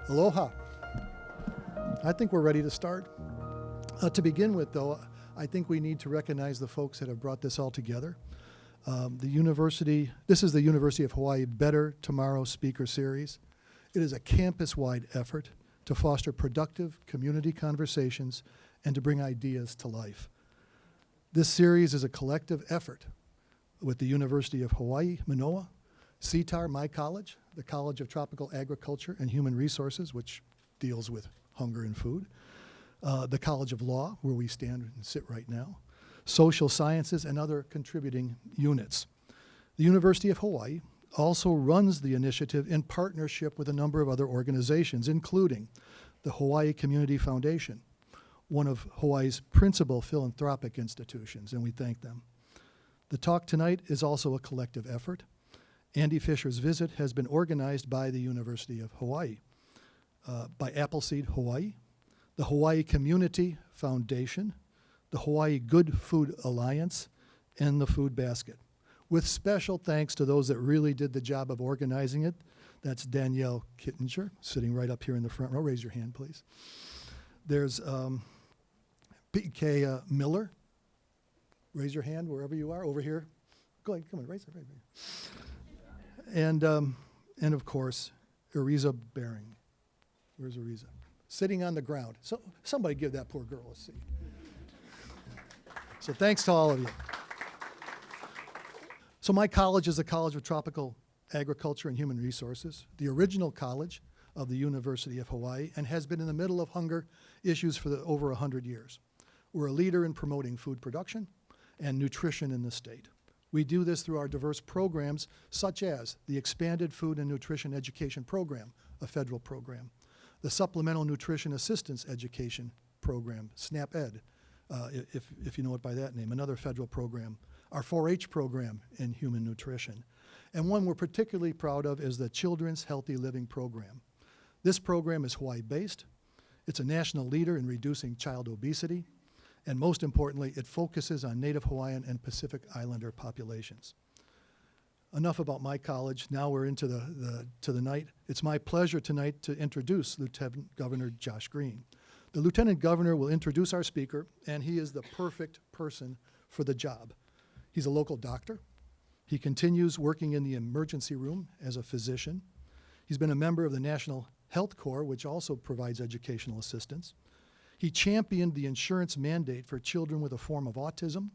Aloha. I think we're ready to start. To begin with, though, I think we need to recognize the folks that have brought this all together. This is the University of Hawaii Better Tomorrow Speaker Series. It is a campus-wide effort to foster productive community conversations and to bring ideas to life. This series is a collective effort with the University of Hawaii, Manoa, CTAR, my college, the College of Tropical Agriculture and Human Resources, which deals with hunger and food, the College of Law, where we stand and sit right now, social sciences, and other contributing units. The University of Hawaii also runs the initiative in partnership with a number of other organizations, including the Hawaii Community Foundation, one of Hawaii's principal philanthropic institutions, and we thank them. The talk tonight is also a collective effort. Andy Fisher's visit has been organized by the University of Hawaii, by Appleseed Hawaii, the Hawaii Community Foundation, the Hawaii Good Food Alliance, and the Food Basket. With special thanks to those that really did the job of organizing it. That's Danielle Kittinger, sitting right up here in the front row. Raise your hand, please. There's P.K. Miller. Raise your hand wherever you are, over here. Go ahead, come on, raise it. Right there. And of course, Ariza Bering. Where's Ariza? Sitting on the ground. So somebody give that poor girl a seat. So thanks to all of you. So my college is the College of Tropical Agriculture and Human Resources, the original college of the University of Hawaii, and has been in the middle of hunger issues for over 100 years. We're a leader in promoting food production and nutrition in the state. We do this through our diverse programs, such as the Expanded Food and Nutrition Education Program, a federal program, the Supplemental Nutrition Assistance Education Program, SNAP-Ed, if you know it by that name, another federal program, our 4-H program in human nutrition. And one we're particularly proud of is the Children's Healthy Living Program. This program is Hawaii-based. It's a national leader in reducing child obesity. And most importantly, it focuses on Native Hawaiian and Pacific Islander populations. Enough about my college. Now we're into the night. It's my pleasure tonight to introduce Lieutenant Governor Josh Green. The Lieutenant Governor will introduce our speaker, and he is the perfect person for the job. He's a local doctor. He continues working in the emergency room as a physician. He's been a member of the National Health Corps, which also provides educational assistance. He championed the insurance mandate for children with a form of autism.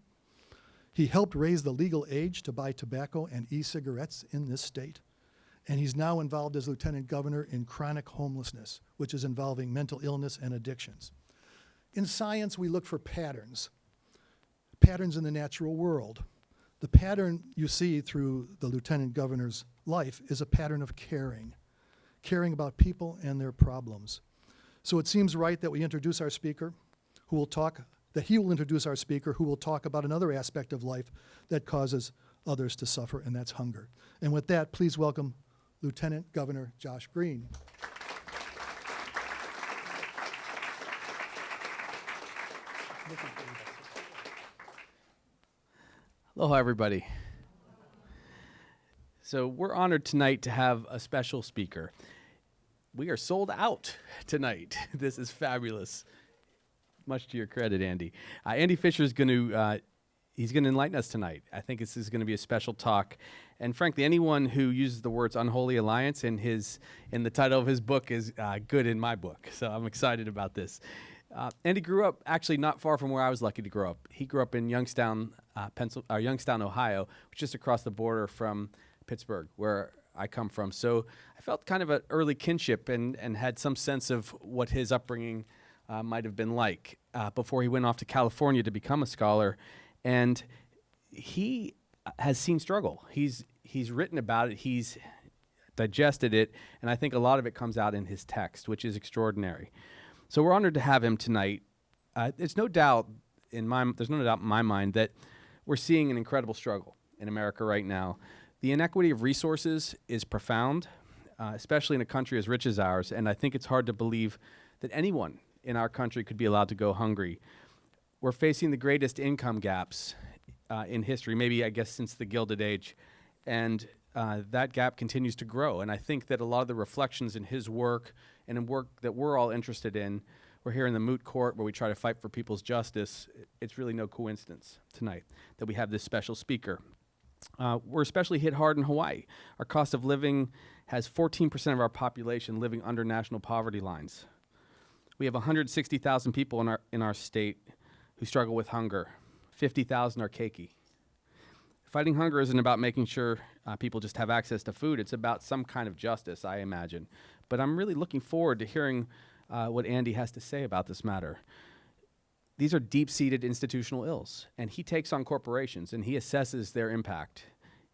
He helped raise the legal age to buy tobacco and e-cigarettes in this state. And he's now involved as Lieutenant Governor in chronic homelessness, which is involving mental illness and addictions. In science, we look for patterns in the natural world. The pattern you see through the Lieutenant Governor's life is a pattern of caring about people and their problems. So it seems right that we introduce our speaker, who will talk about another aspect of life that causes others to suffer, and that's hunger. And with that, please welcome Lieutenant Governor Josh Green. Aloha, everybody. So we're honored tonight to have a special speaker. We are sold out tonight. This is fabulous. Much to your credit, Andy. Andy Fisher is going to he's going to enlighten us tonight. I think this is going to be a special talk. And frankly, anyone who uses the words unholy alliance in the title of his book is good in my book. So I'm excited about this. Andy grew up actually not far from where I was lucky to grow up. He grew up in Youngstown, Ohio, which is just across the border from Pittsburgh, where I come from. So I felt kind of an early kinship and had some sense of what his upbringing might have been like before he went off to California to become a scholar. And he has seen struggle. He's written about it. He's digested it. And I think a lot of it comes out in his text, which is extraordinary. So we're honored to have him tonight. There's no doubt in my mind that we're seeing an incredible struggle in America right now. The inequity of resources is profound, especially in a country as rich as ours, and I think it's hard to believe that anyone in our country could be allowed to go hungry. We're facing the greatest income gaps in history, maybe I guess since the Gilded Age, and that gap continues to grow. And I think that a lot of the reflections in his work and in work that we're all interested in, we're here in the moot court where we try to fight for people's justice. It's really no coincidence tonight that we have this special speaker. We're especially hit hard in Hawaii. Our cost of living has 14% of our population living under national poverty lines. We have 160,000 people in our state who struggle with hunger. 50,000 are keiki. Fighting hunger isn't about making sure people just have access to food. It's about some kind of justice, I imagine. But I'm really looking forward to hearing what Andy has to say about this matter. These are deep-seated institutional ills, and he takes on corporations, and he assesses their impact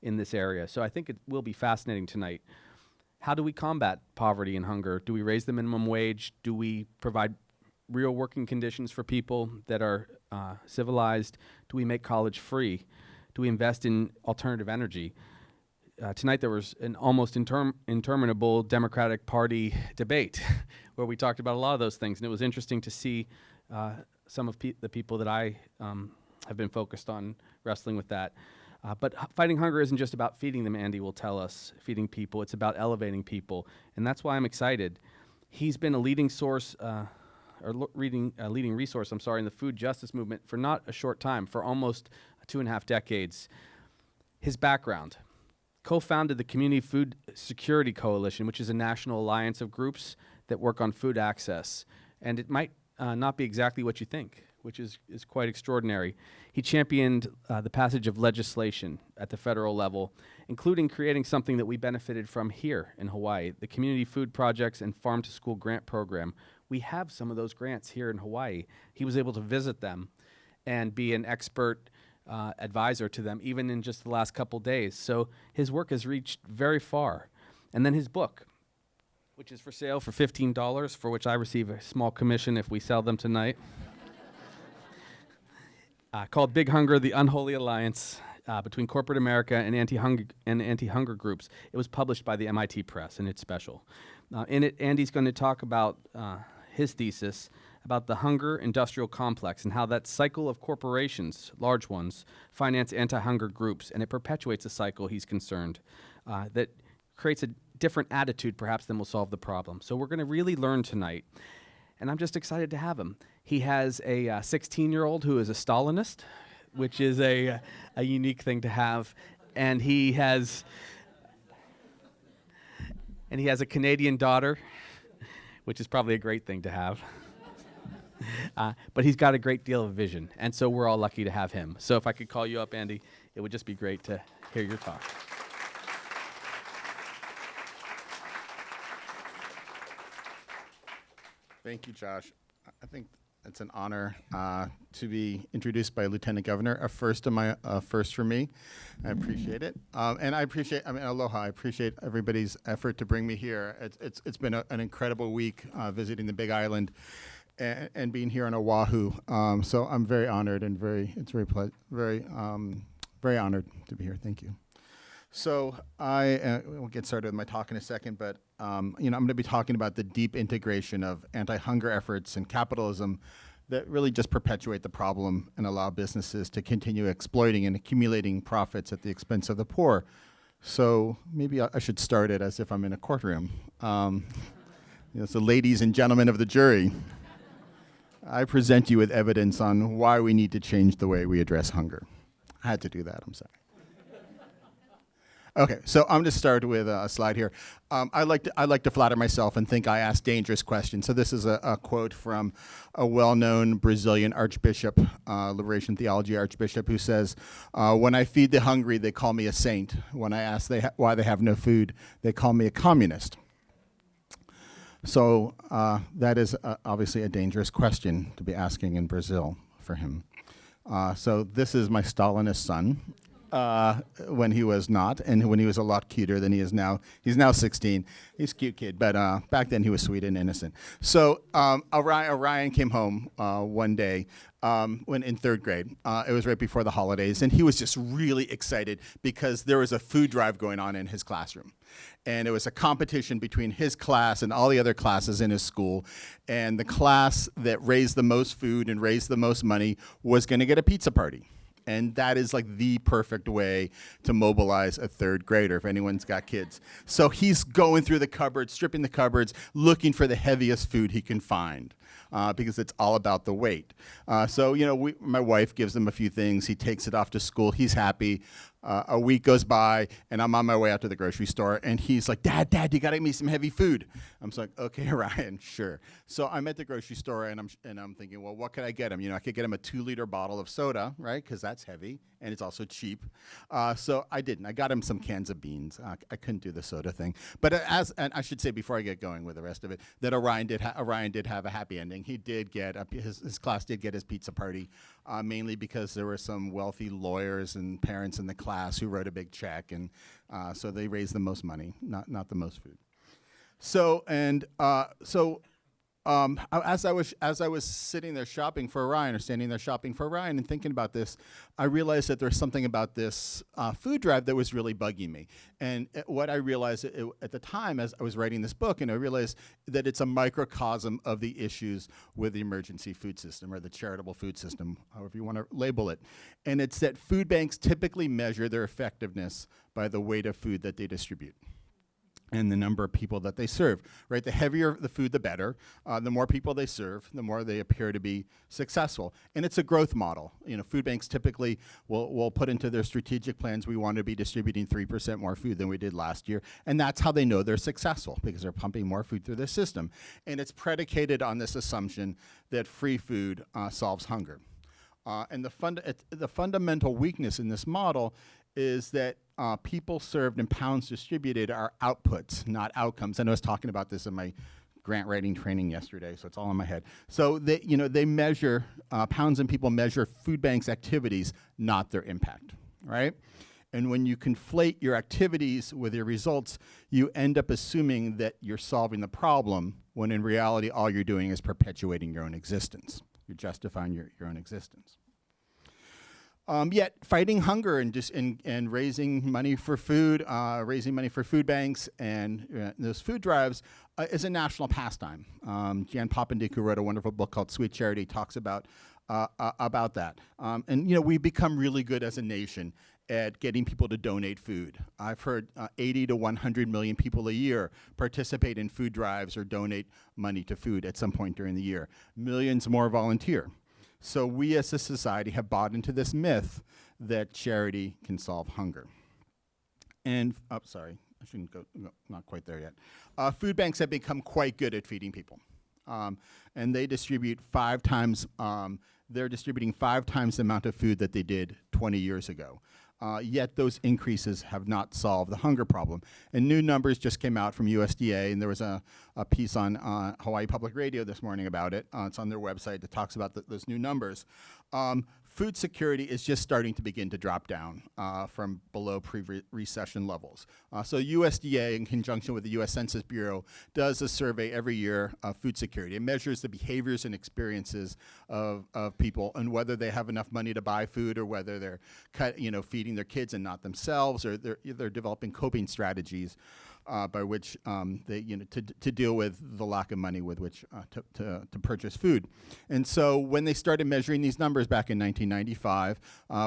in this area. So I think it will be fascinating tonight. How do we combat poverty and hunger? Do we raise the minimum wage? Do we provide real working conditions for people that are civilized? Do we make college free? Do we invest in alternative energy? Tonight there was an almost interminable Democratic Party debate where we talked about a lot of those things, and it was interesting to see some of the people that I have been focused on wrestling with that. But fighting hunger isn't just about feeding them, Andy will tell us, feeding people. It's about elevating people, and that's why I'm excited. He's been a leading source, leading resource, in the food justice movement for not a short time, for almost 2.5 decades. His background: co-founded the Community Food Security Coalition, which is a national alliance of groups that work on food access. And it might not be exactly what you think, which is quite extraordinary. He championed the passage of legislation at the federal level, including creating something that we benefited from here in Hawaii, the Community Food Projects and Farm to School Grant Program. We have some of those grants here in Hawaii. He was able to visit them and be an expert advisor to them, even in just the last couple days. So his work has reached very far. And then his book, which is for sale for $15, for which I receive a small commission if we sell them tonight, called Big Hunger: The Unholy Alliance Between Corporate America and Anti-Hunger Groups. It was published by the MIT Press, and it's special. In it, Andy's going to talk about his thesis about the hunger industrial complex and how that cycle of corporations, large ones, finance anti-hunger groups, and it perpetuates a cycle, he's concerned, that creates a different attitude perhaps than will solve the problem. So we're going to really learn tonight, and I'm just excited to have him. He has a 16-year-old who is a Stalinist, which is a unique thing to have, and he has a Canadian daughter, which is probably a great thing to have. But he's got a great deal of vision, and so we're all lucky to have him. So if I could call you up, Andy, it would just be great to hear your talk. Thank you, Josh. I think it's an honor to be introduced by Lieutenant Governor, a first for me. I appreciate it, and aloha. I appreciate everybody's effort to bring me here. It's been an incredible week visiting the Big Island and being here on Oahu. So I'm very honored and very honored to be here. Thank you. So we'll get started with my talk in a second, but I'm going to be talking about the deep integration of anti-hunger efforts and capitalism that really just perpetuate the problem and allow businesses to continue exploiting and accumulating profits at the expense of the poor. So maybe I should start it as if I'm in a courtroom. So ladies and gentlemen of the jury, I present you with evidence on why we need to change the way we address hunger. I had to do that, I'm sorry. Okay, so I'm going to start with a slide here. I like to flatter myself and think I ask dangerous questions. So this is a quote from a well-known Brazilian archbishop, liberation theology archbishop, who says, "When I feed the hungry, they call me a saint. When I ask why they have no food, they call me a communist." So that is obviously a dangerous question to be asking in Brazil for him. So this is my Stalinist son. When he was not, and when he was a lot cuter than he is now. He's now 16. He's a cute kid, but back then he was sweet and innocent. So Orion came home one day when in 3rd grade. It was right before the holidays, and he was just really excited because there was a food drive going on in his classroom. And it was a competition between his class and all the other classes in his school. And the class that raised the most food and raised the most money was going to get a pizza party. And that is like the perfect way to mobilize a third grader if anyone's got kids. So he's going through the cupboards, stripping the cupboards, looking for the heaviest food he can find. Because it's all about the weight. So, my wife gives him a few things. He takes it off to school. He's happy. A week goes by, and I'm on my way out to the grocery store, and he's like, Dad, you gotta get me some heavy food. I'm just like, okay, Ryan, sure. So I'm at the grocery store, and I'm thinking, well, what could I get him? I could get him a 2-liter bottle of soda, right? Because that's heavy, and it's also cheap. So I didn't. I got him some cans of beans. I couldn't do the soda thing. But and I should say before I get going with the rest of it, that Orion did have a happy ending. He did get his class did get his pizza party, mainly because there were some wealthy lawyers and parents in the class who wrote a big check, and so they raised the most money, not the most food. As I was sitting there shopping for Orion, or standing there shopping for Orion, and thinking about this, I realized that there's something about this food drive that was really bugging me. And what I realized at the time, as I was writing this book, and I realized that it's a microcosm of the issues with the emergency food system, or the charitable food system, however you want to label it. And it's that food banks typically measure their effectiveness by the weight of food that they distribute and the number of people that they serve, right? The heavier the food, the better. The more people they serve, the more they appear to be successful. And it's a growth model. Food banks typically will put into their strategic plans, we want to be distributing 3% more food than we did last year. And that's how they know they're successful, because they're pumping more food through their system. And it's predicated on this assumption that free food solves hunger. And the fundamental weakness in this model is that people served and pounds distributed are outputs, not outcomes. And I was talking about this in my grant writing training yesterday, so it's all in my head. So they measure, pounds and people measure food banks' activities, not their impact, right? And when you conflate your activities with your results, you end up assuming that you're solving the problem, when in reality, all you're doing is perpetuating your own existence. You're justifying your own existence. Yet fighting hunger and raising money for food, raising money for food banks and those food drives is a national pastime. Jan Poppendieck, who wrote a wonderful book called Sweet Charity, talks about that. And we've become really good as a nation at getting people to donate food. I've heard 80 to 100 million people a year participate in food drives or donate money to food at some point during the year. Millions more volunteer. So we as a society have bought into this myth that charity can solve hunger. And, sorry, I shouldn't go, no, not quite there yet. Food banks have become quite good at feeding people. And they distribute 5 times, they're distributing 5 times the amount of food that they did 20 years ago. Yet those increases have not solved the hunger problem. And new numbers just came out from USDA, and there was a piece on Hawaii Public Radio this morning about it. It's on their website that talks about those new numbers. Food security is just starting to begin to drop down from below pre-recession levels. So USDA, in conjunction with the U.S. Census Bureau, does a survey every year of food security. It measures the behaviors and experiences of people, and whether they have enough money to buy food, or whether they're feeding their kids and not themselves, or they're developing coping strategies by which they to deal with the lack of money with which to purchase food. And so when they started measuring these numbers back in 1995,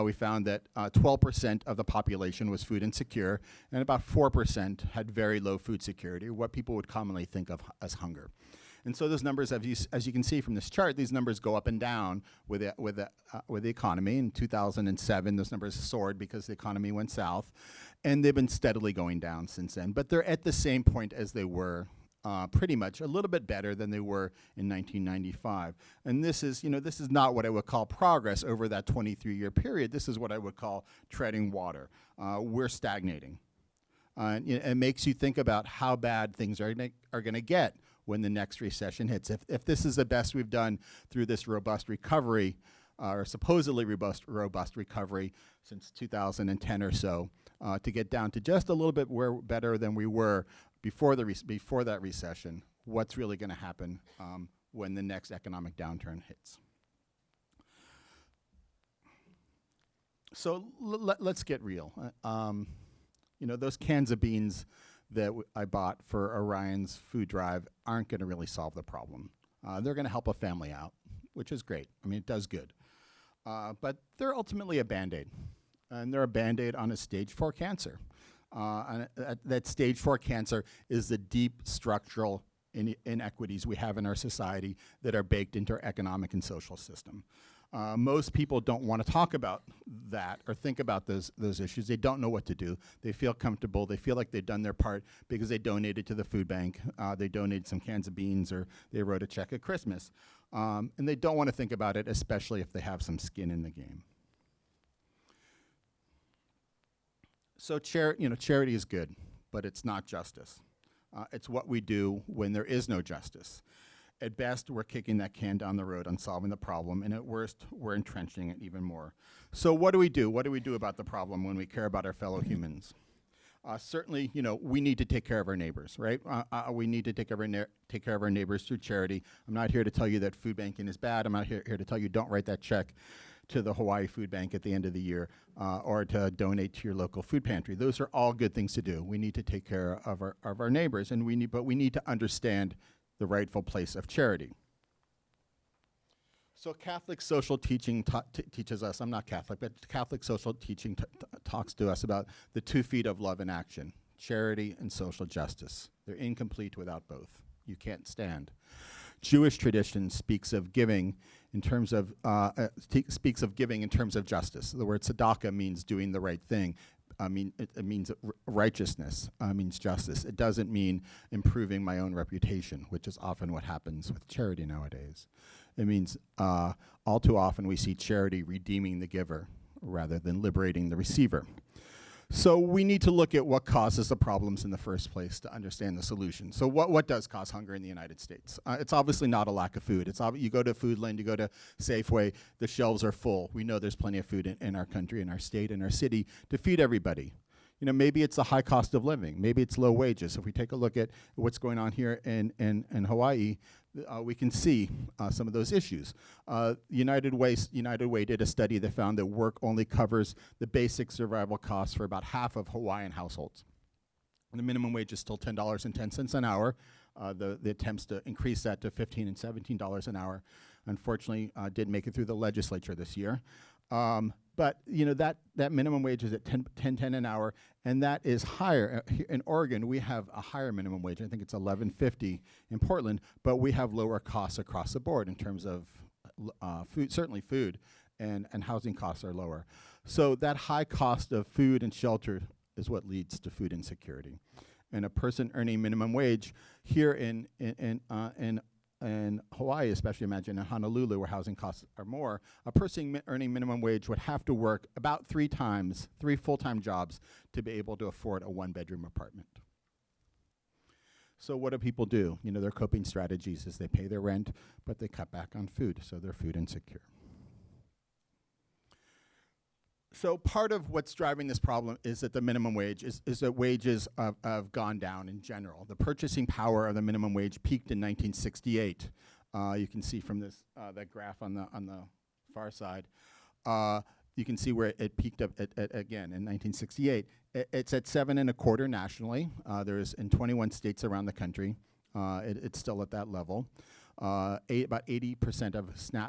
we found that 12% of the population was food insecure, and about 4% had very low food security, what people would commonly think of as hunger. And so those numbers, as you can see from this chart, these numbers go up and down with the economy. In 2007, those numbers soared because the economy went south, and they've been steadily going down since then. But they're at the same point as they were, pretty much, a little bit better than they were in 1995. And this is not what I would call progress over that 23-year period. This is what I would call treading water. We're stagnating. It makes you think about how bad things are going to get when the next recession hits. If this is the best we've done through this robust recovery, or supposedly robust recovery since 2010 or so, to get down to just a little bit better than we were before that recession, what's really going to happen when the next economic downturn hits? So let's get real. Those cans of beans that I bought for Orion's food drive aren't going to really solve the problem. They're going to help a family out, which is great. I mean, it does good. but they're ultimately a Band-Aid. And they're a Band-Aid on a stage 4 cancer. And that stage 4 cancer is the deep structural inequities we have in our society that are baked into our economic and social system. Most people don't want to talk about that or think about those issues. They don't know what to do. They feel comfortable. They feel like they've done their part because they donated to the food bank. They donated some cans of beans, or they wrote a check at Christmas. And they don't want to think about it, especially if they have some skin in the game. So charity is good, but it's not justice. It's what we do when there is no justice. At best, we're kicking that can down the road on solving the problem, and at worst, we're entrenching it even more. So what do we do? What do we do about the problem when we care about our fellow humans? Certainly, we need to take care of our neighbors, right? We need to take care of our neighbors through charity. I'm not here to tell you that food banking is bad. I'm not here to tell you don't write that check to the Hawaii Food Bank at the end of the year, or to donate to your local food pantry. Those are all good things to do. We need to take care of our neighbors, but we need to understand the rightful place of charity. So Catholic social teaching teaches us, I'm not Catholic, but Catholic social teaching talks to us about the 2 feet of love in action, charity and social justice. They're incomplete without both. You can't stand. Jewish tradition speaks of giving in terms of justice. The word tzedakah means doing the right thing. It means righteousness, means justice. It doesn't mean improving my own reputation, which is often what happens with charity nowadays. It means all too often we see charity redeeming the giver rather than liberating the receiver. So we need to look at what causes the problems in the first place to understand the solution. So what does cause hunger in the United States? It's obviously not a lack of food. You go to Foodland, you go to Safeway, the shelves are full. We know there's plenty of food in our country, in our state, in our city to feed everybody. Maybe it's the high cost of living. Maybe it's low wages. If we take a look at what's going on here in Hawaii, we can see some of those issues. United Way did a study that found that work only covers the basic survival costs for about half of Hawaiian households. And the minimum wage is still $10.10 an hour. The attempts to increase that to $15 and $17 an hour, unfortunately, didn't make it through the legislature this year. But that minimum wage is at $10.10 an hour, and that is higher. Here in Oregon, we have a higher minimum wage. I think it's $11.50 in Portland, but we have lower costs across the board in terms of food. Certainly food and housing costs are lower. So that high cost of food and shelter is what leads to food insecurity. And a person earning minimum wage here in Hawaii, especially imagine in Honolulu where housing costs are more, a person earning minimum wage would have to work about 3 full-time jobs to be able to afford a 1-bedroom apartment. So what do people do? Their coping strategies is they pay their rent, but they cut back on food, so they're food insecure. So part of what's driving this problem is that the minimum wage is that wages have gone down in general. The purchasing power of the minimum wage peaked in 1968. You can see from this that graph on the far side. You can see where it peaked up again in 1968. It's at 7.25 nationally. There's in 21 states around the country. It's still at that level. About 80%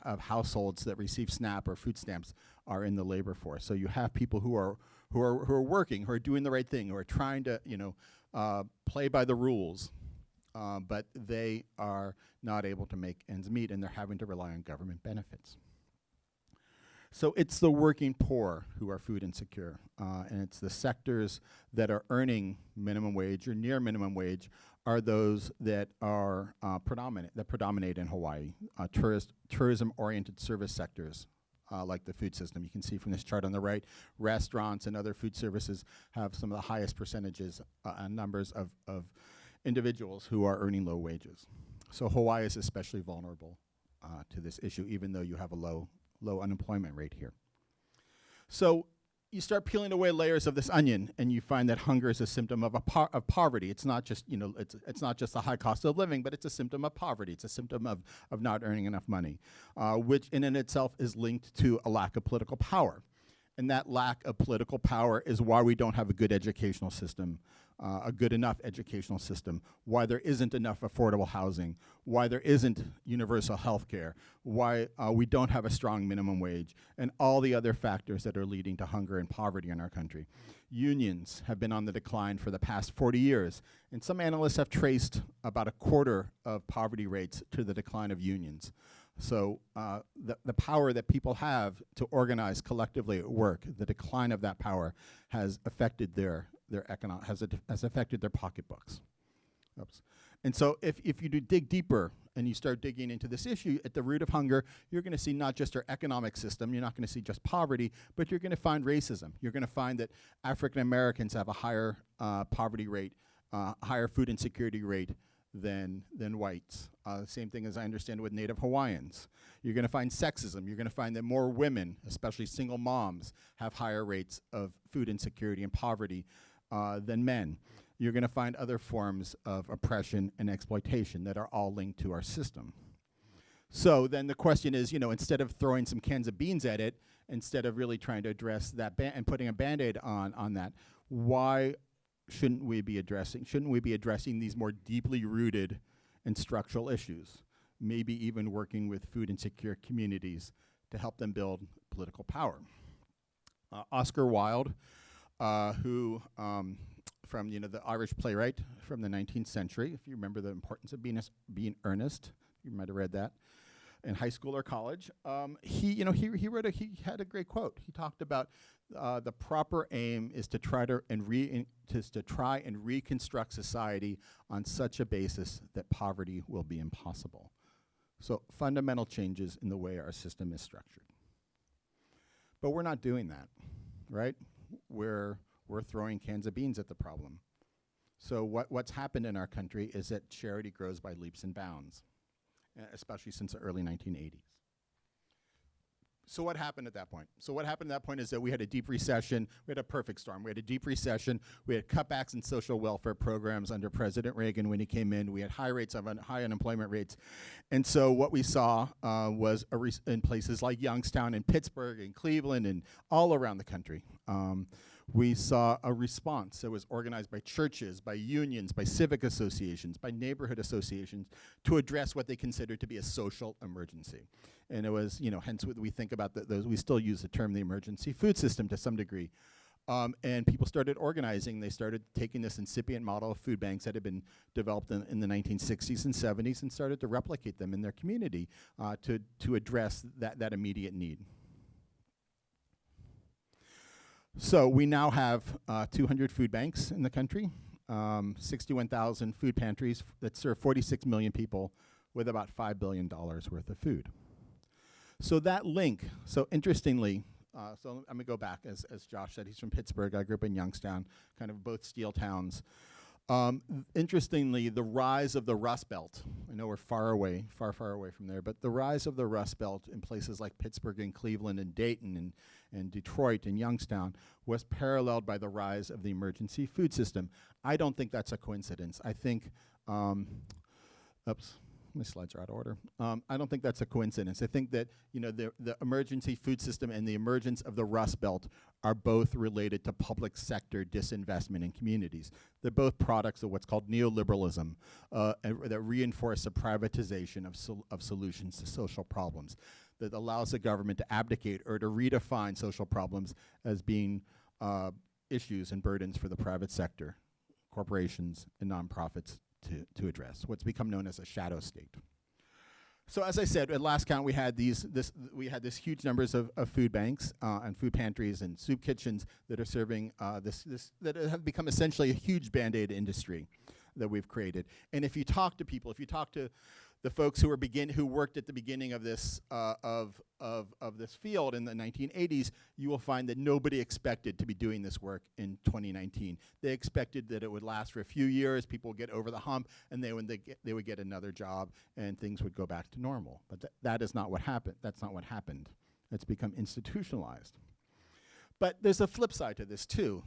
of households that receive SNAP or food stamps are in the labor force. So you have people who are working, who are doing the right thing, who are trying to play by the rules, but they are not able to make ends meet, and they're having to rely on government benefits. So it's the working poor who are food insecure, and it's the sectors that are earning minimum wage or near minimum wage are those that are predominate in Hawaii. Tourism-oriented service sectors, like the food system. You can see from this chart on the right, restaurants and other food services have some of the highest percentages and numbers of individuals who are earning low wages. So Hawaii is especially vulnerable to this issue, even though you have a low unemployment rate here. So you start peeling away layers of this onion, and you find that hunger is a symptom of poverty. It's not just it's not just the high cost of living, but it's a symptom of poverty. It's a symptom of not earning enough money, which in and itself is linked to a lack of political power. And that lack of political power is why we don't have a good educational system a good enough educational system, why there isn't enough affordable housing, why there isn't universal health care, why we don't have a strong minimum wage, and all the other factors that are leading to hunger and poverty in our country. Unions have been on the decline for the past 40 years, and some analysts have traced about a quarter of poverty rates to the decline of unions. So the power that people have to organize collectively at work, the decline of that power has affected their has affected their pocketbooks. Oops. And so if you do dig deeper and you start digging into this issue, at the root of hunger, you're going to see not just our economic system, you're not going to see just poverty, but you're going to find racism. You're going to find that African Americans have a higher poverty rate, higher food insecurity rate than whites. Same thing as I understand with Native Hawaiians. You're going to find sexism. You're going to find that more women, especially single moms, have higher rates of food insecurity and poverty than men. You're going to find other forms of oppression and exploitation that are all linked to our system. So then the question is, instead of throwing some cans of beans at it, instead of really trying to address that and putting a Band-Aid on that, why shouldn't we be addressing these more deeply rooted and structural issues? Maybe even working with food insecure communities to help them build political power. Oscar Wilde, who from the Irish playwright from the 19th century, if you remember the importance of being earnest, you might have read that in high school or college. He had a great quote. He talked about the proper aim is to try and reconstruct society on such a basis that poverty will be impossible. So fundamental changes in the way our system is structured. But we're not doing that, right? We're throwing cans of beans at the problem. So what's happened in our country is that charity grows by leaps and bounds, especially since the early 1980s. So what happened at that point? So what happened at that point is that we had a deep recession. We had a perfect storm. We had a deep recession. We had cutbacks in social welfare programs under President Reagan when he came in. We had high rates of high unemployment rates. And so what we saw was in places like Youngstown and Pittsburgh and Cleveland and all around the country, we saw a response that was organized by churches, by unions, by civic associations, by neighborhood associations to address what they considered to be a social emergency. And it was, hence we think about those, we still use the term the emergency food system to some degree. And people started organizing. They started taking this incipient model of food banks that had been developed in the 1960s and 70s and started to replicate them in their community to address that immediate need. So we now have 200 food banks in the country, 61,000 food pantries that serve 46 million people with about $5 billion worth of food. So that link, so interestingly, so I'm gonna go back, as Josh said, he's from Pittsburgh. I grew up in Youngstown, kind of both steel towns. Interestingly, the rise of the Rust Belt, I know we're far away from there, but the rise of the Rust Belt in places like Pittsburgh and Cleveland and Dayton and Detroit and Youngstown was paralleled by the rise of the emergency food system. I don't think that's a coincidence. I think, oops. My slides are out of order. I don't think that's a coincidence. I think that the emergency food system and the emergence of the Rust Belt are both related to public sector disinvestment in communities. They're both products of what's called neoliberalism that reinforce the privatization of solutions to social problems, that allows the government to abdicate or to redefine social problems as being issues and burdens for the private sector, corporations, and nonprofits to address, what's become known as a shadow state. So as I said, at last count, we had this huge numbers of food banks and food pantries and soup kitchens that are serving that have become essentially a huge Band-Aid industry that we've created. And if you talk to people, if you talk to the folks who worked at the beginning of this of this field in the 1980s, you will find that nobody expected to be doing this work in 2019. They expected that it would last for a few years, people would get over the hump, and they would get another job, and things would go back to normal. But that is not what happened. That's not what happened. It's become institutionalized. But there's a flip side to this too.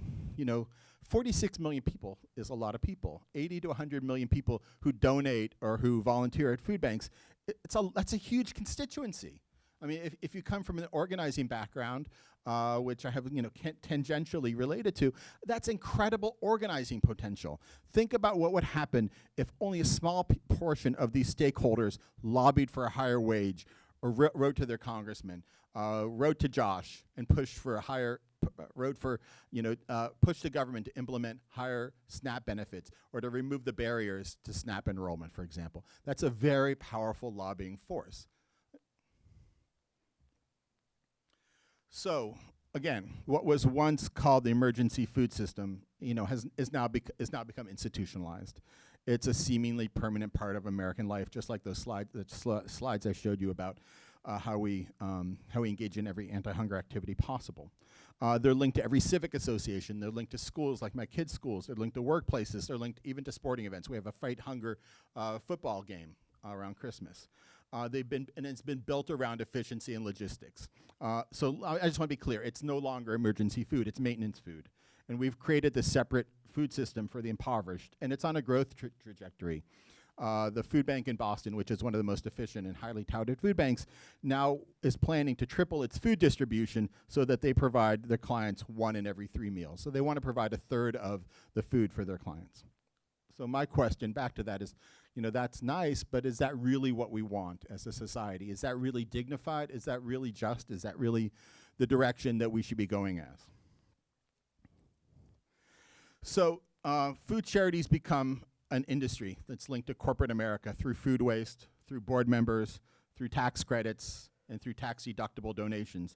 46 million people is a lot of people. 80 to 100 million people who donate or who volunteer at food banks, that's a huge constituency. I mean, if you come from an organizing background, which I have, tangentially related to, that's incredible organizing potential. Think about what would happen if only a small portion of these stakeholders lobbied for a higher wage, or wrote to their congressman, wrote to Josh, and pushed for a higher, push the government to implement higher SNAP benefits, or to remove the barriers to SNAP enrollment, for example. That's a very powerful lobbying force. So again, what was once called the emergency food system, is now become institutionalized. It's a seemingly permanent part of American life, just like those slides I showed you about how we engage in every anti-hunger activity possible. They're linked to every civic association. They're linked to schools, like my kids' schools. They're linked to workplaces. They're linked even to sporting events. We have a Fight Hunger football game around Christmas. And it's been built around efficiency and logistics. So I just want to be clear, it's no longer emergency food, it's maintenance food. And we've created this separate food system for the impoverished, and it's on a growth trajectory. The food bank in Boston, which is one of the most efficient and highly touted food banks, now is planning to triple its food distribution so that they provide their clients 1 in every 3 meals. So they want to provide 1/3 of the food for their clients. So my question back to that is, that's nice, but is that really what we want as a society? Is that really dignified? Is that really just? Is that really the direction that we should be going as? So food charities become an industry that's linked to corporate America through food waste, through board members, through tax credits, and through tax-deductible donations.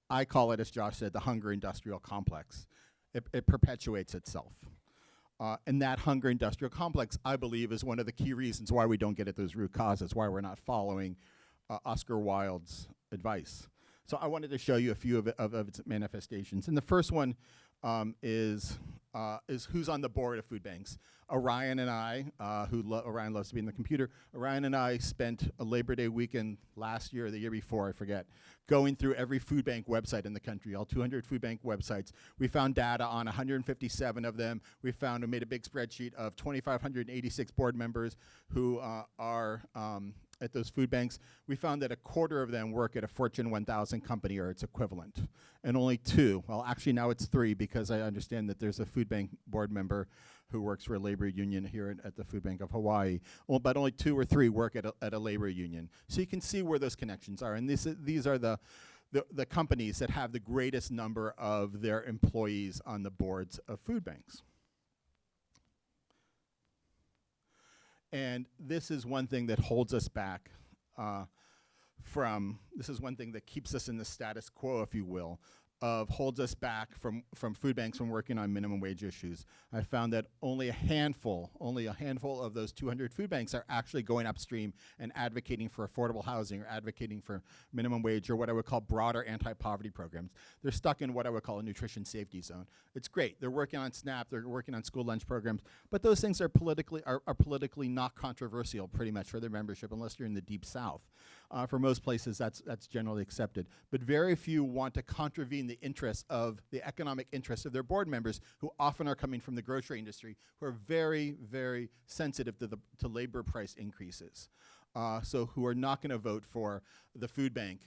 I call it, as Josh said, the hunger industrial complex. It perpetuates itself. And that hunger industrial complex, I believe, is one of the key reasons why we don't get at those root causes, why we're not following Oscar Wilde's advice. So I wanted to show you a few of its manifestations. And the first one is who's on the board of food banks. Orion and I, Orion loves to be in the computer, Orion and I spent a Labor Day weekend last year or the year before, I forget, going through every food bank website in the country, all 200 food bank websites. We found data on 157 of them. We made a big spreadsheet of 2,586 board members who are at those food banks. We found that 1/4 of them work at a Fortune 1000 company or its equivalent, and only 2, well actually now it's 3, because I understand that there's a food bank board member who works for a labor union here at the Food Bank of Hawaii, but only 2 or 3 work at a labor union. So you can see where those connections are, and these are the companies that have the greatest number of their employees on the boards of food banks. And this is one thing that holds us back this is one thing that keeps us in the status quo, if you will, holds us back from food banks from working on minimum wage issues. I found that only a handful of those 200 food banks are actually going upstream and advocating for affordable housing or advocating for minimum wage or what I would call broader anti-poverty programs. They're stuck in what I would call a nutrition safety zone. It's great. They're working on SNAP, they're working on school lunch programs, but those things are politically not controversial pretty much for their membership unless you're in the Deep South. For most places, that's generally accepted. But very few want to contravene the economic interests of their board members, who often are coming from the grocery industry, who are very, very sensitive to labor price increases. So who are not going to vote for the food bank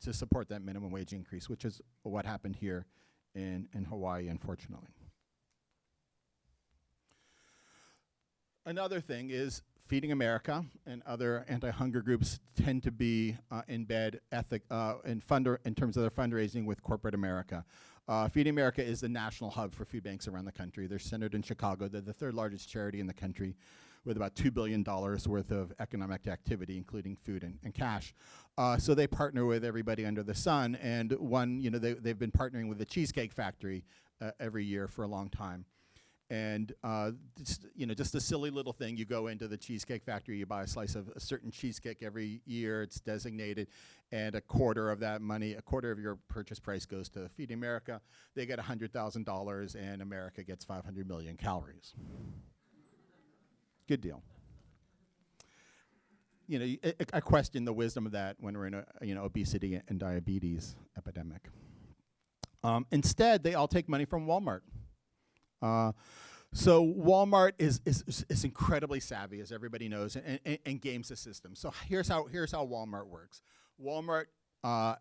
to support that minimum wage increase, which is what happened here in Hawaii, unfortunately. Another thing is Feeding America and other anti-hunger groups tend to be in bed in terms of their fundraising with corporate America. Feeding America is the national hub for food banks around the country. They're centered in Chicago. They're the 3rd largest charity in the country, with about $2 billion worth of economic activity, including food and cash. So they partner with everybody under the sun, and they've been partnering with the Cheesecake Factory every year for a long time. And just a silly little thing, you go into the Cheesecake Factory, you buy a slice of a certain cheesecake every year, it's designated, and 1/4 of that money, 1/4 of your purchase price goes to Feeding America. They get $100,000, and America gets 500 million calories. Good deal. I question the wisdom of that when we're in a obesity and diabetes epidemic. Instead, they all take money from Walmart. So Walmart is incredibly savvy, as everybody knows, and games the system. So here's how Walmart works. Walmart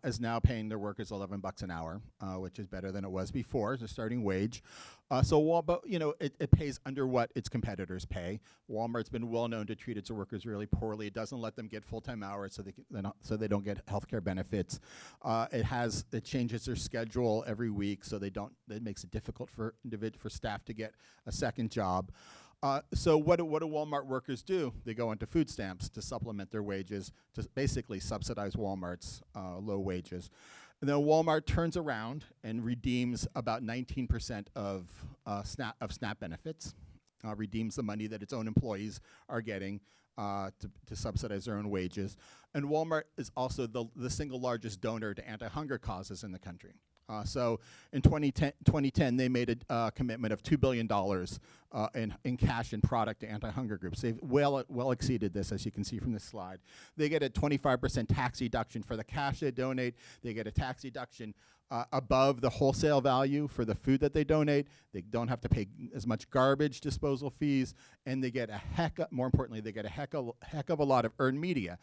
is now paying their workers $11 an hour, which is better than it was before, the starting wage. But it pays under what its competitors pay. Walmart's been well known to treat its workers really poorly. It doesn't let them get full-time hours so they don't get health care benefits. It changes their schedule every week, so it makes it difficult for staff to get a second job. So what do Walmart workers do? They go into food stamps to supplement their wages, to basically subsidize Walmart's low wages. And then Walmart turns around and redeems about 19% of SNAP benefits, redeems the money that its own employees are getting to subsidize their own wages. And Walmart is also the single largest donor to anti-hunger causes in the country. So in 2010, they made a commitment of $2 billion in cash and product to anti-hunger groups. They've well exceeded this, as you can see from this slide. They get a 25% tax deduction for the cash they donate. They get a tax deduction above the wholesale value for the food that they donate. They don't have to pay as much garbage disposal fees, and they get more importantly, they get a heck of a lot of earned media.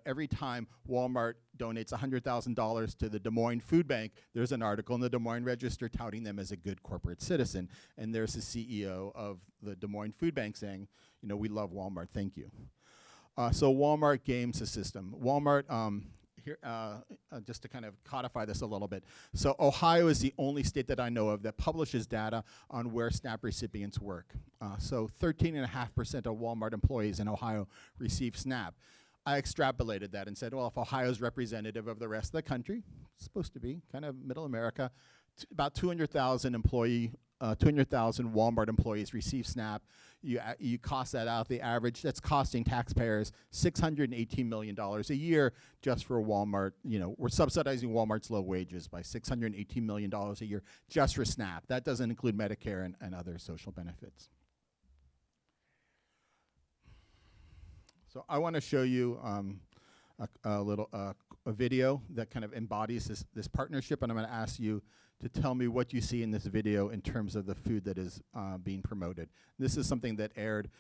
Every time Walmart donates $100,000 to the Des Moines Food Bank, there's an article in the Des Moines Register touting them as a good corporate citizen, and there's the CEO of the Des Moines Food Bank saying, we love Walmart, thank you. So Walmart games the system. Walmart, here, just to kind of codify this a little bit. So Ohio is the only state that I know of that publishes data on where SNAP recipients work. So 13.5% of Walmart employees in Ohio receive SNAP. I extrapolated that and said, well, if Ohio is representative of the rest of the country, it's supposed to be kind of middle America, about 200,000 Walmart employees receive SNAP. You cost that out, the average, that's costing taxpayers $618 million a year just for Walmart. We're subsidizing Walmart's low wages by $618 million a year just for SNAP. That doesn't include Medicare and other social benefits. So I want to show you a video that kind of embodies this partnership, and I'm going to ask you to tell me what you see in this video in terms of the food that is being promoted. This is something that aired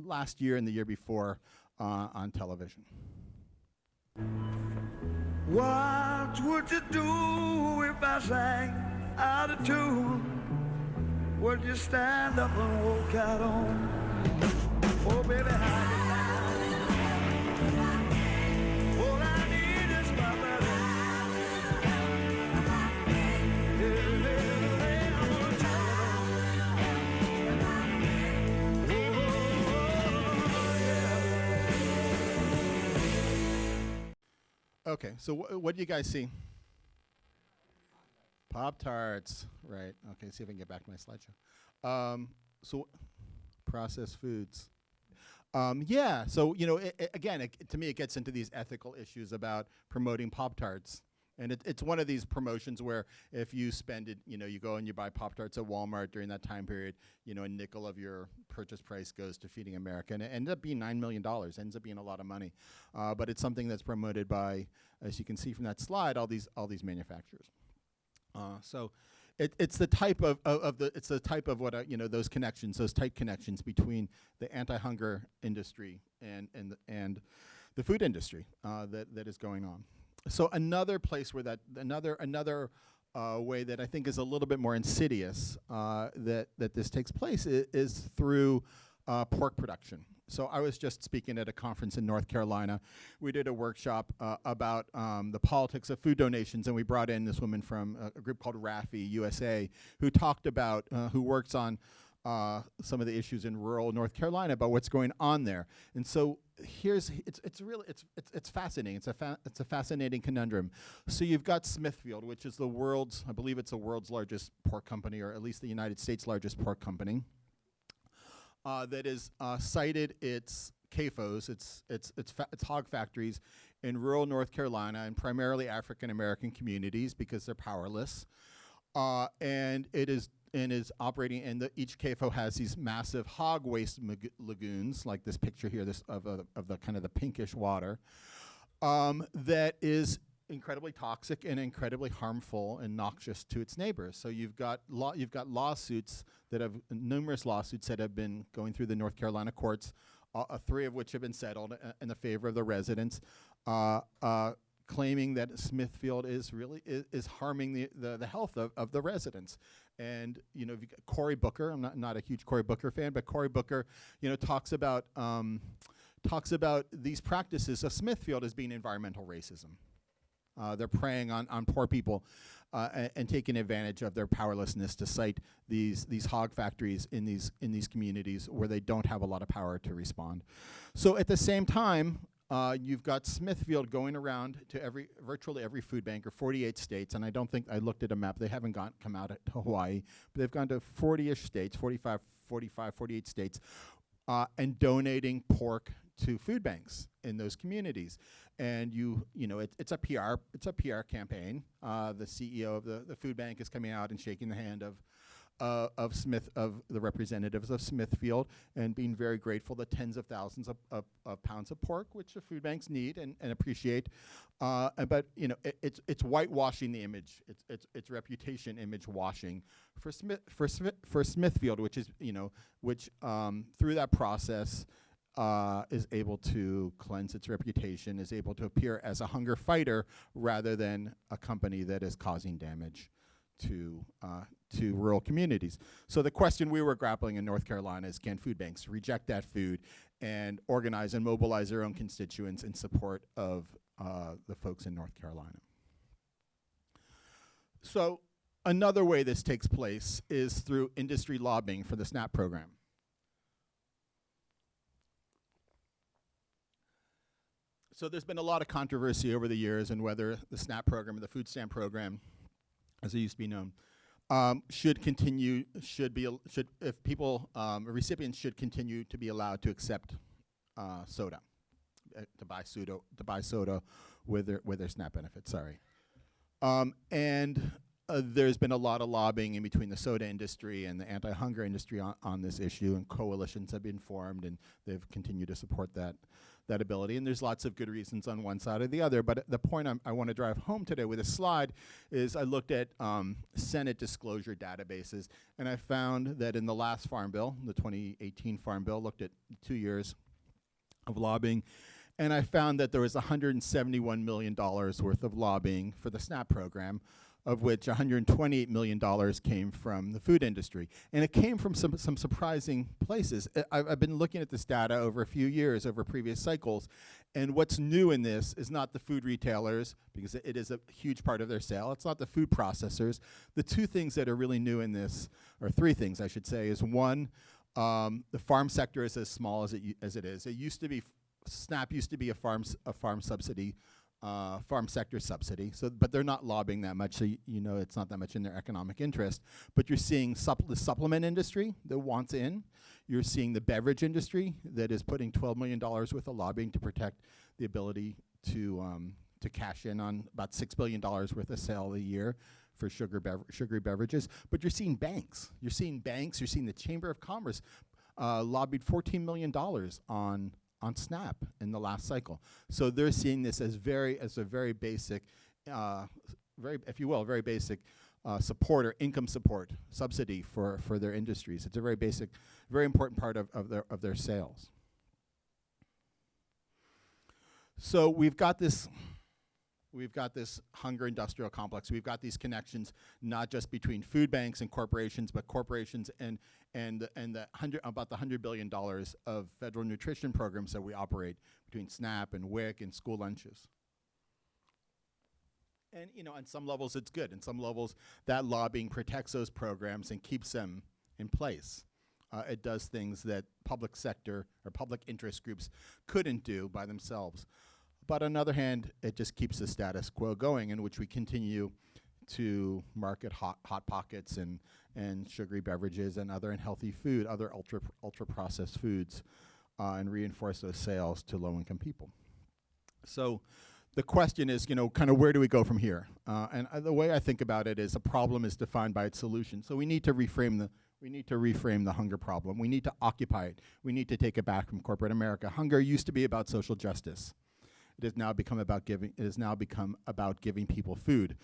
last year and the year before on television. What would you do if I sang out of tune? Would you stand up and walk out on? Oh, baby, how all I need is my baby. I'm gonna tell you. Okay, so what do you guys see? Pop-Tarts, right. Okay, see if I can get back to my slideshow. So processed foods. Yeah, so, again, to me, it gets into these ethical issues about promoting Pop-Tarts. And it's one of these promotions where if you spend it, you go and you buy Pop-Tarts at Walmart during that time period, a nickel of your purchase price goes to Feeding America. And it ended up being $9 million, ends up being a lot of money. But it's something that's promoted by, as you can see from that slide, all these manufacturers. So it's the type of what those connections, those tight connections between the anti-hunger industry and the food industry that is going on. So another place where another way that I think is a little bit more insidious that this takes place is through pork production. So I was just speaking at a conference in North Carolina. We did a workshop about the politics of food donations, and we brought in this woman from a group called RAFI USA, who talked about, who works on some of the issues in rural North Carolina about what's going on there. And so it's fascinating. It's a fascinating conundrum. So you've got Smithfield, which is I believe it's the world's largest pork company, or at least the United States' largest pork company. That is cited its CAFOs, its hog factories in rural North Carolina and primarily African American communities because they're powerless, and it is operating. And each CAFO has these massive hog waste lagoons, like this picture here, of the kind of the pinkish water, that is incredibly toxic and incredibly harmful and noxious to its neighbors. So you've got lawsuits numerous lawsuits that have been going through the North Carolina courts, 3 of which have been settled in the favor of the residents, claiming that Smithfield is really is harming the health of the residents. And if you got Cory Booker, I'm not a huge Cory Booker fan, but Cory Booker, talks about these practices of Smithfield as being environmental racism. They're preying on poor people and taking advantage of their powerlessness to cite these hog factories in these communities where they don't have a lot of power to respond. So at the same time, you've got Smithfield going around to virtually every food bank, or 48 states, and I don't think, I looked at a map, they haven't come out to Hawaii, but they've gone to 40-ish states, 48 states, and donating pork to food banks in those communities. And it's a PR campaign. The CEO of the food bank is coming out and shaking the hand of the representatives of Smithfield, and being very grateful that tens of thousands of pounds of pork, which the food banks need and appreciate, but it's whitewashing the image. It's reputation image washing for Smithfield, which is through that process is able to cleanse its reputation, is able to appear as a hunger fighter rather than a company that is causing damage to rural communities. So the question we were grappling in North Carolina is, can food banks reject that food and organize and mobilize their own constituents in support of the folks in North Carolina? So another way this takes place is through industry lobbying for the SNAP program. So there's been a lot of controversy over the years on whether the SNAP program or the food stamp program, as it used to be known, recipients should continue to be allowed to accept soda, to buy soda with their SNAP benefits. Sorry, there's been a lot of lobbying in between the soda industry and the anti-hunger industry on this issue, and coalitions have been formed, and they've continued to support that ability. And there's lots of good reasons on one side or the other. But the point I want to drive home today with this slide is I looked at Senate disclosure databases, and I found that in the last Farm Bill, the 2018 Farm Bill, looked at 2 years of lobbying, and I found that there was $171 million worth of lobbying for the SNAP program, of which $128 million came from the food industry. And it came from some surprising places. I've been looking at this data over a few years, over previous cycles, and what's new in this is not the food retailers, because it is a huge part of their sale. It's not the food processors. The two things that are really new in this, or three things I should say, is one, the farm sector is as small as it is. It used to be, SNAP used to be a farm subsidy, farm sector subsidy, but they're not lobbying that much, so it's not that much in their economic interest. But you're seeing the supplement industry that wants in. You're seeing the beverage industry that is putting $12 million worth of lobbying to protect the ability to cash in on about $6 billion worth of sale a year for sugary beverages. But you're seeing banks. You're seeing the Chamber of Commerce lobbied $14 million on SNAP in the last cycle. So they're seeing this as a very basic, very basic support or income support subsidy for their industries. It's a very basic, very important part of their sales. So we've got this hunger industrial complex. We've got these connections, not just between food banks and corporations, but corporations and about the $100 billion of federal nutrition programs that we operate between SNAP and WIC and school lunches. And on some levels it's good. On some levels that lobbying protects those programs and keeps them in place. It does things that public sector or public interest groups couldn't do by themselves. But on the other hand, it just keeps the status quo going, in which we continue to market hot pockets and sugary beverages and other unhealthy food, other ultra processed foods, and reinforce those sales to low-income people. So the question is, kind of where do we go from here? And the way I think about it is a problem is defined by its solution. So we need to reframe the hunger problem. We need to occupy it. We need to take it back from corporate America. Hunger used to be about social justice. It has now become about giving people food.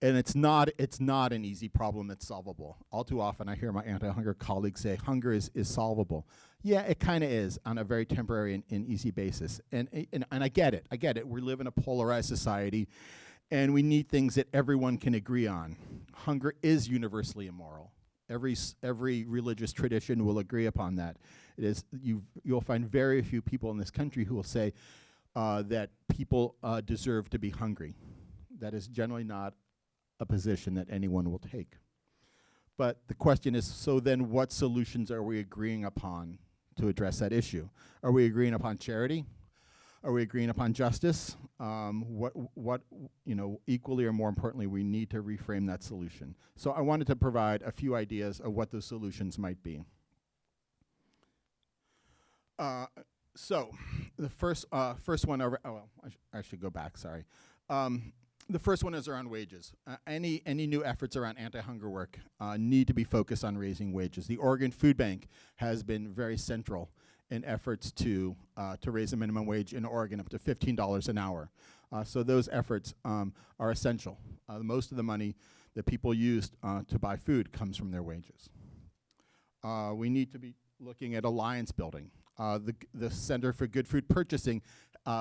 And it's not an easy problem that's solvable. All too often I hear my anti-hunger colleagues say hunger is solvable. Yeah, it kind of is on a very temporary and easy basis. And I get it. We live in a polarized society, and we need things that everyone can agree on. Hunger is universally immoral. Every religious tradition will agree upon that. It is. You'll find very few people in this country who will say that people deserve to be hungry. That is generally not a position that anyone will take. But the question is, so then what solutions are we agreeing upon to address that issue? Are we agreeing upon charity? Are we agreeing upon justice? What equally or more importantly, we need to reframe that solution. So I wanted to provide a few ideas of what those solutions might be. So the first one over, I should go back, sorry. The first one is around wages. Any new efforts around anti-hunger work need to be focused on raising wages. The Oregon Food Bank has been very central in efforts to raise the minimum wage in Oregon up to $15 an hour. So those efforts are essential. Most of the money that people use to buy food comes from their wages. We need to be looking at alliance building. The Center for Good Food Purchasing,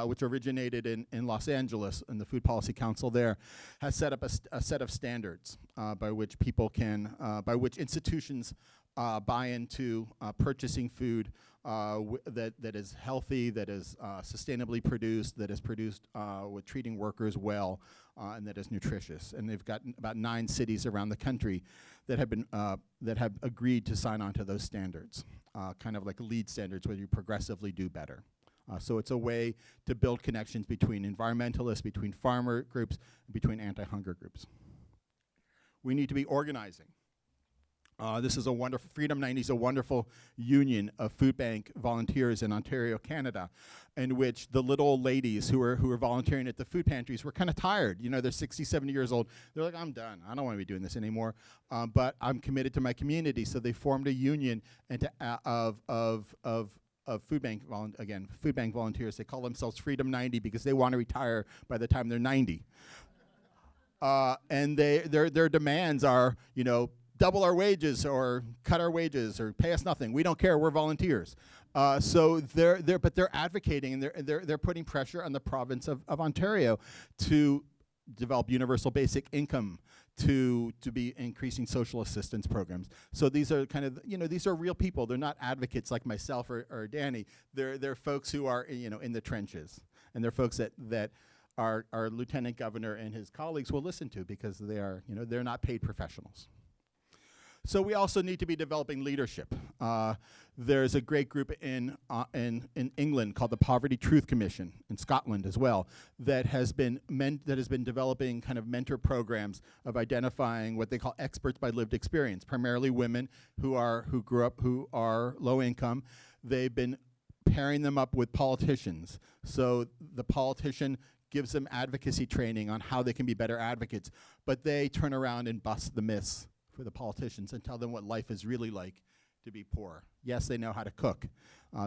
which originated in Los Angeles, and the Food Policy Council there, has set up a set of standards by which people can, by which institutions buy into purchasing food that is healthy, that is sustainably produced, that is produced with treating workers well, and that is nutritious. And they've got about 9 cities around the country that have been that have agreed to sign on to those standards, kind of like LEED standards, where you progressively do better. So it's a way to build connections between environmentalists, between farmer groups, and between anti-hunger groups. We need to be organizing. This is a wonderful, Freedom 90 is a wonderful union of food bank volunteers in Ontario, Canada, in which the little old ladies who were volunteering at the food pantries were kind of tired. You know, they're 60, 70 years old. They're like, I'm done. I don't want to be doing this anymore. But I'm committed to my community. So they formed a union and of food bank volunteers. They call themselves Freedom 90 because they want to retire by the time they're 90. And their demands are, you know, double our wages or cut our wages or pay us nothing. We don't care. We're volunteers. So they're advocating, and they're putting pressure on the province of Ontario to develop universal basic income, to be increasing social assistance programs. So these are kind of, you know, these are real people. They're not advocates like myself or Danny. They're folks who are, you know, in the trenches, and they're folks that our Lieutenant Governor and his colleagues will listen to, because they are, you know, they're not paid professionals. So we also need to be developing leadership. There's a great group in England called the Poverty Truth Commission, in Scotland as well, that has been developing kind of mentor programs of identifying what they call experts by lived experience, primarily women who are low income. They've been pairing them up with politicians. So the politician gives them advocacy training on how they can be better advocates, but they turn around and bust the myths for the politicians and tell them what life is really like to be poor. Yes, they know how to cook.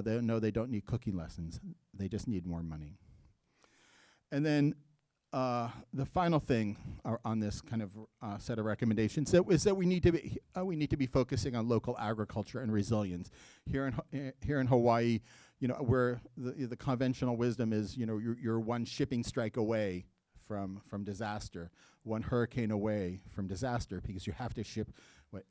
They know they don't need cooking lessons. They just need more money. And then the final thing on this kind of set of recommendations is that we need to be focusing on local agriculture and resilience. Here in Hawaii, you know, where the conventional wisdom is, you know, you're one shipping strike away from disaster, one hurricane away from disaster, because you have to ship,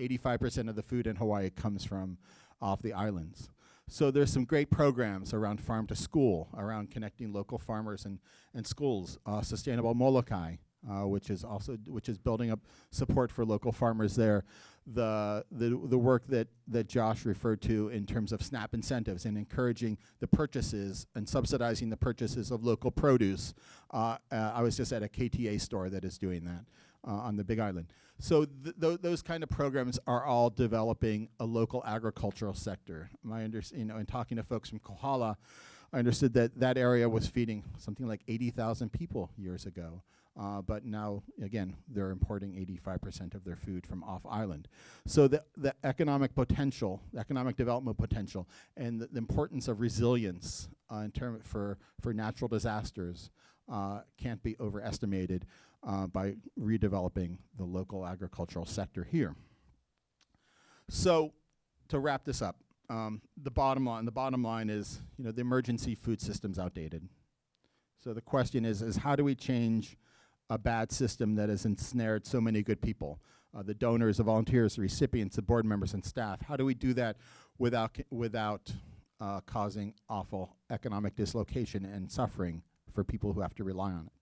85% of the food in Hawaii comes from off the islands. So there's some great programs around farm to school, around connecting local farmers and schools. Sustainable Molokai, which is building up support for local farmers there. The work that Josh referred to in terms of SNAP incentives and encouraging the purchases and subsidizing the purchases of local produce. I was just at a KTA store that is doing that on the Big Island. So those kind of programs are all developing a local agricultural sector. In talking to folks from Kohala, I understood that area was feeding something like 80,000 people years ago. But now, again, they're importing 85% of their food from off-island. So the economic potential, the economic development potential, and the importance of resilience for natural disasters can't be overestimated. by redeveloping the local agricultural sector here. So, to wrap this up, the bottom line is, the emergency food system's outdated. So the question is how do we change a bad system that has ensnared so many good people, the donors, the volunteers, the recipients, the board members and staff? How do we do that without causing awful economic dislocation and suffering for people who have to rely on it?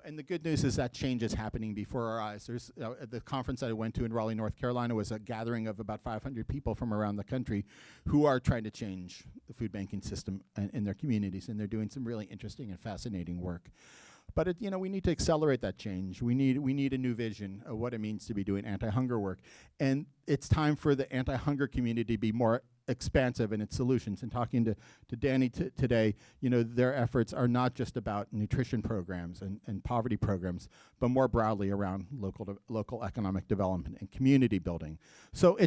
And the good news is that change is happening before our eyes. There's at the conference that I went to in Raleigh, North Carolina, was a gathering of about 500 people from around the country who are trying to change the food banking system in their communities, and they're doing some really interesting and fascinating work. But we need to accelerate that change. We need a new vision of what it means to be doing anti-hunger work, and it's time for the anti-hunger community to be more expansive in its solutions. And talking to Danny today, their efforts are not just about nutrition programs and poverty programs, but more broadly around local economic development and community building. So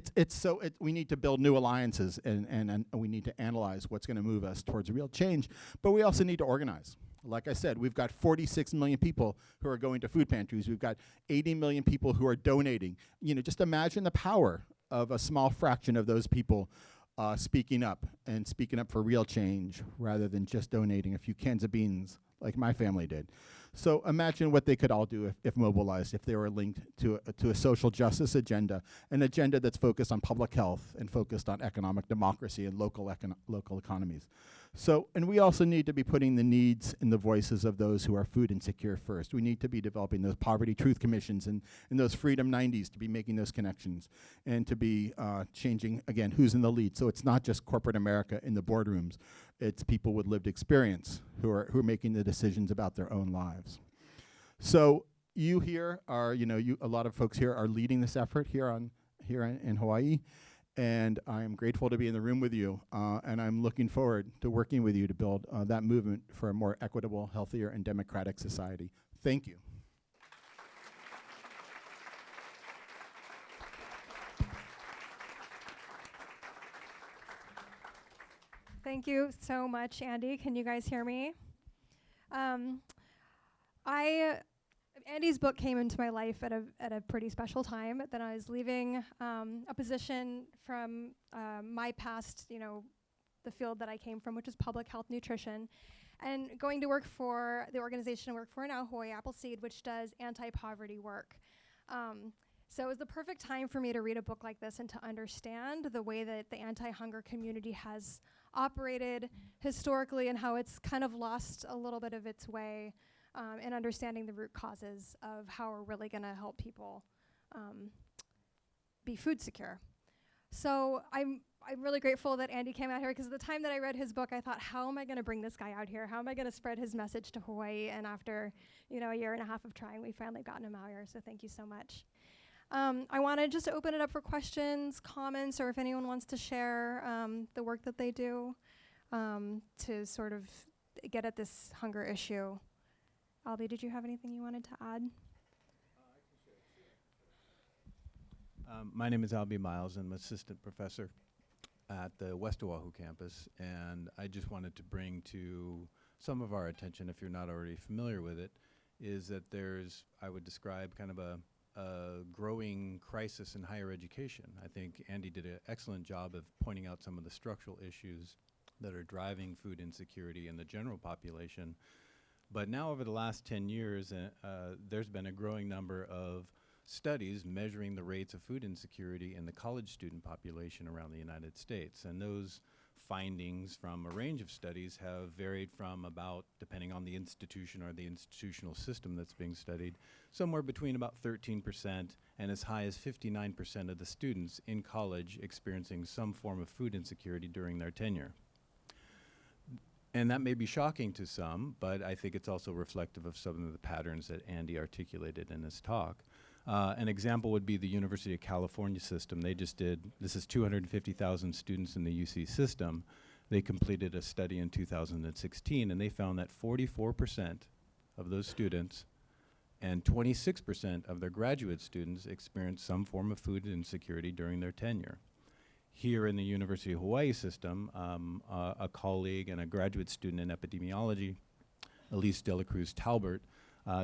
we need to build new alliances and we need to analyze what's going to move us towards real change. But we also need to organize. Like I said, we've got 46 million people who are going to food pantries. We've got 80 million people who are donating. Just imagine the power of a small fraction of those people speaking up for real change rather than just donating a few cans of beans like my family did. So imagine what they could all do if mobilized, if they were linked to a social justice agenda, an agenda that's focused on public health and focused on economic democracy and local economies. So, and we also need to be putting the needs and the voices of those who are food insecure first. We need to be developing those poverty truth commissions and those Freedom 90s to be making those connections and to be changing, again, who's in the lead. So it's not just corporate America in the boardrooms. It's people with lived experience who are making the decisions about their own lives. So you here are, a lot of folks here are leading this effort here in Hawaii. And I am grateful to be in the room with you, and I'm looking forward to working with you to build that movement for a more equitable, healthier, and democratic society. Thank you. Thank you so much, Andy. Can you guys hear me? Andy's book came into my life at a pretty special time. Then I was leaving a position from my past, the field that I came from, which is public health nutrition, and going to work for the organization I work for now, Hawaii Appleseed, which does anti-poverty work. So it was the perfect time for me to read a book like this and to understand the way that the anti-hunger community has operated historically and how it's kind of lost a little bit of its way in understanding the root causes of how we're really going to help people be food secure. So I'm really grateful that Andy came out here, because at the time that I read his book, I thought, how am I going to bring this guy out here? How am I going to spread his message to Hawaii? And after a year and a half of trying, we finally gotten him out here. So thank you so much. I want to just open it up for questions, comments, or if anyone wants to share the work that they do to sort of get at this hunger issue. Albie, did you have anything you wanted to add? My name is Albie Miles. I'm assistant professor at the West Oahu campus, and I just wanted to bring to some of our attention, if you're not already familiar with it, is that there's, I would describe, kind of a growing crisis in higher education. I think Andy did an excellent job of pointing out some of the structural issues that are driving food insecurity in the general population. But now over the last 10 years, there's been a growing number of studies measuring the rates of food insecurity in the college student population around the United States. And those findings from a range of studies have varied from about, depending on the institution or the institutional system that's being studied, somewhere between about 13% and as high as 59% of the students in college experiencing some form of food insecurity during their tenure. And that may be shocking to some, but I think it's also reflective of some of the patterns that Andy articulated in his talk. An example would be the University of California system. They just did, this is 250,000 students in the UC system. They completed a study in 2016, and they found that 44% of those students and 26% of their graduate students experienced some form of food insecurity during their tenure. Here in the University of Hawaii system, a colleague and a graduate student in epidemiology, Elise Delacruz Talbert,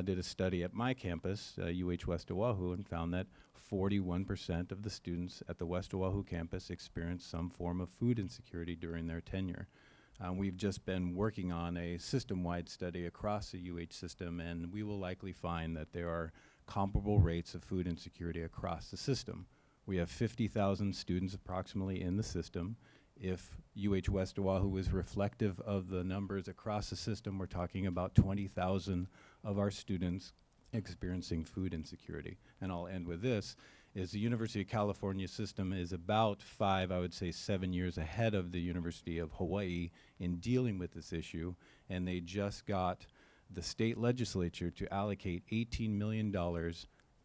did a study at my campus, UH West Oahu, and found that 41% of the students at the West Oahu campus experienced some form of food insecurity during their tenure. We've just been working on a system-wide study across the UH system, and we will likely find that there are comparable rates of food insecurity across the system. We have 50,000 students approximately in the system. If UH West Oahu is reflective of the numbers across the system, we're talking about 20,000 of our students experiencing food insecurity. And I'll end with this, is the University of California system is about 5, I would say 7 years ahead of the University of Hawaii in dealing with this issue, and they just got the state legislature to allocate $18 million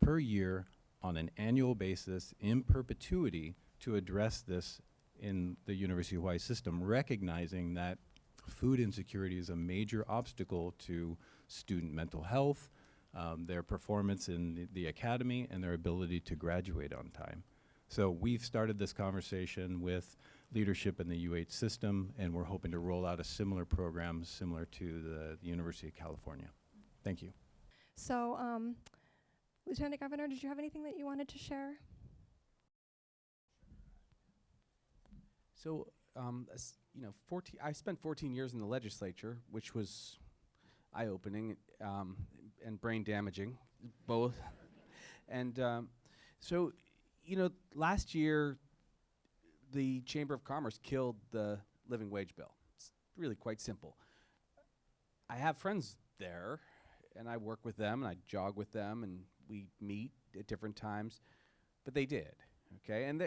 per year on an annual basis in perpetuity to address this in the University of Hawaii system, recognizing that food insecurity is a major obstacle to student mental health, their performance in the academy, and their ability to graduate on time. So we've started this conversation with leadership in the UH system, and we're hoping to roll out a similar program similar to the University of California. Thank you. So, Lieutenant Governor, did you have anything that you wanted to share? So, I spent 14 years in the legislature, which was eye-opening and brain-damaging, both. And so, last year, the Chamber of Commerce killed the living wage bill. It's really quite simple. I have friends there, and I work with them, and I jog with them, and we meet at different times, but they did. Okay, and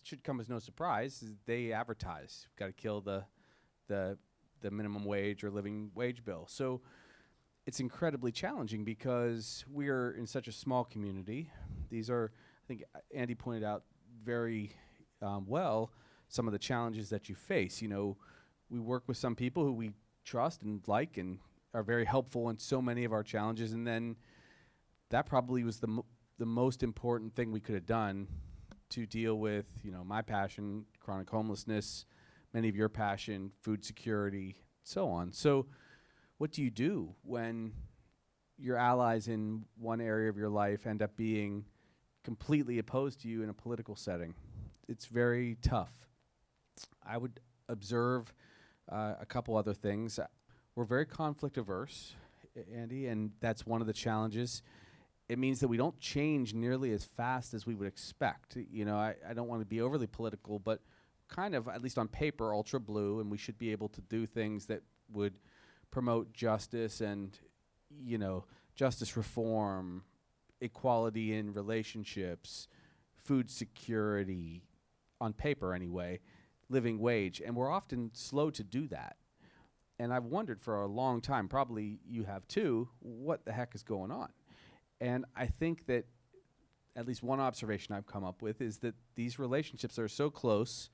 should come as no surprise. They advertise, got to kill the minimum wage or living wage bill. So it's incredibly challenging because we're in such a small community. These are, I think Andy pointed out very well, some of the challenges that you face. We work with some people who we trust and like and are very helpful in so many of our challenges, and then that probably was the most important thing we could have done to deal with, my passion, chronic homelessness, many of your passion, food security, so on. So what do you do when your allies in one area of your life end up being completely opposed to you in a political setting? It's very tough. I would observe a couple other things. We're very conflict averse, Andy, and that's one of the challenges. It means that we don't change nearly as fast as we would expect. I don't want to be overly political, but kind of, at least on paper, ultra blue, and we should be able to do things that would promote justice and, justice reform, equality in relationships, food security, on paper anyway, living wage. And we're often slow to do that. And I've wondered for a long time, probably you have too, what the heck is going on? And I think that at least one observation I've come up with is that these relationships are so close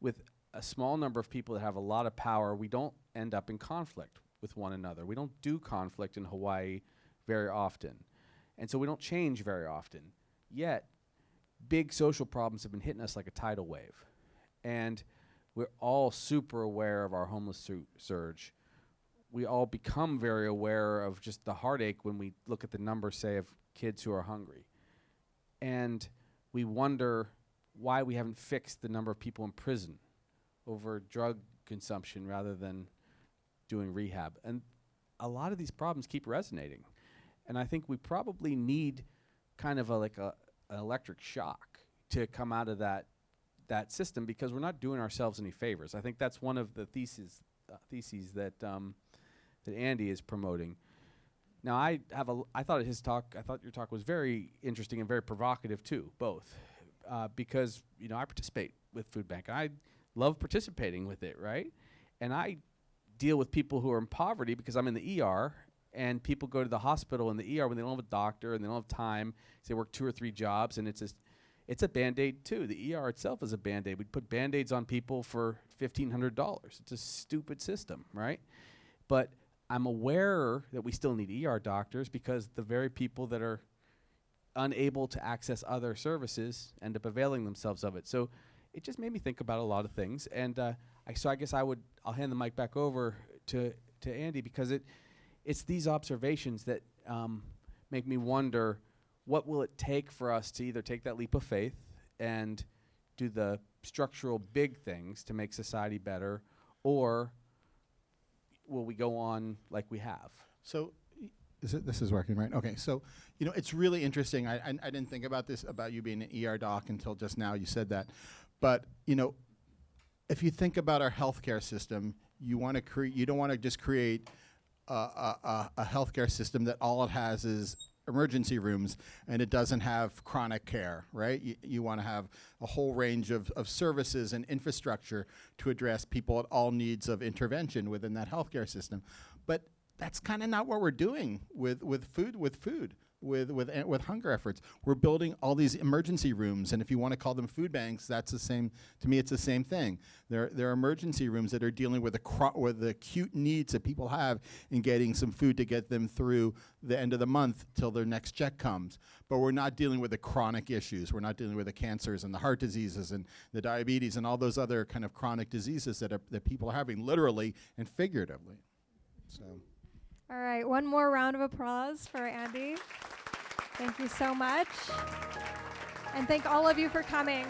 with a small number of people that have a lot of power, we don't end up in conflict with one another. We don't do conflict in Hawaii very often. And so we don't change very often. Yet, big social problems have been hitting us like a tidal wave. And we're all super aware of our homeless surge. We all become very aware of just the heartache when we look at the numbers, say, of kids who are hungry. And we wonder why we haven't fixed the number of people in prison over drug consumption rather than doing rehab. And a lot of these problems keep resonating. And I think we probably need kind of an electric shock to come out of that system, because we're not doing ourselves any favors. I think that's one of the theses that Andy is promoting. Now, I thought your talk was very interesting and very provocative too, both, because I participate with Food Bank. I love participating with it, right? And I deal with people who are in poverty because I'm in the ER, and people go to the hospital in the ER when they don't have a doctor and they don't have time. So they work 2 or 3 jobs, and it's a Band-Aid too. The ER itself is a Band-Aid. We put Band-Aids on people for $1,500. It's a stupid system, right? But I'm aware that we still need ER doctors because the very people that are unable to access other services end up availing themselves of it. So it just made me think about a lot of things. And I guess I'll hand the mic back over to Andy, because it's these observations that make me wonder, what will it take for us to either take that leap of faith and do the structural big things to make society better, or will we go on like we have? So, this is working, right? Okay, so, it's really interesting. I didn't think about this, about you being an ER doc until just now you said that. But, if you think about our healthcare system, you don't want to just create a healthcare system that all it has is emergency rooms and it doesn't have chronic care, right? You want to have a whole range of services and infrastructure to address people at all needs of intervention within that healthcare system. But that's kind of not what we're doing with hunger efforts. We're building all these emergency rooms, and if you want to call them food banks, that's the same. To me, it's the same thing. They're emergency rooms that are dealing with the acute needs that people have in getting some food to get them through the end of the month till their next check comes. But we're not dealing with the chronic issues. We're not dealing with the cancers and the heart diseases and the diabetes and all those other kind of chronic diseases that people are having, literally and figuratively. So. All right, one more round of applause for Andy. Thank you so much. And thank all of you for coming.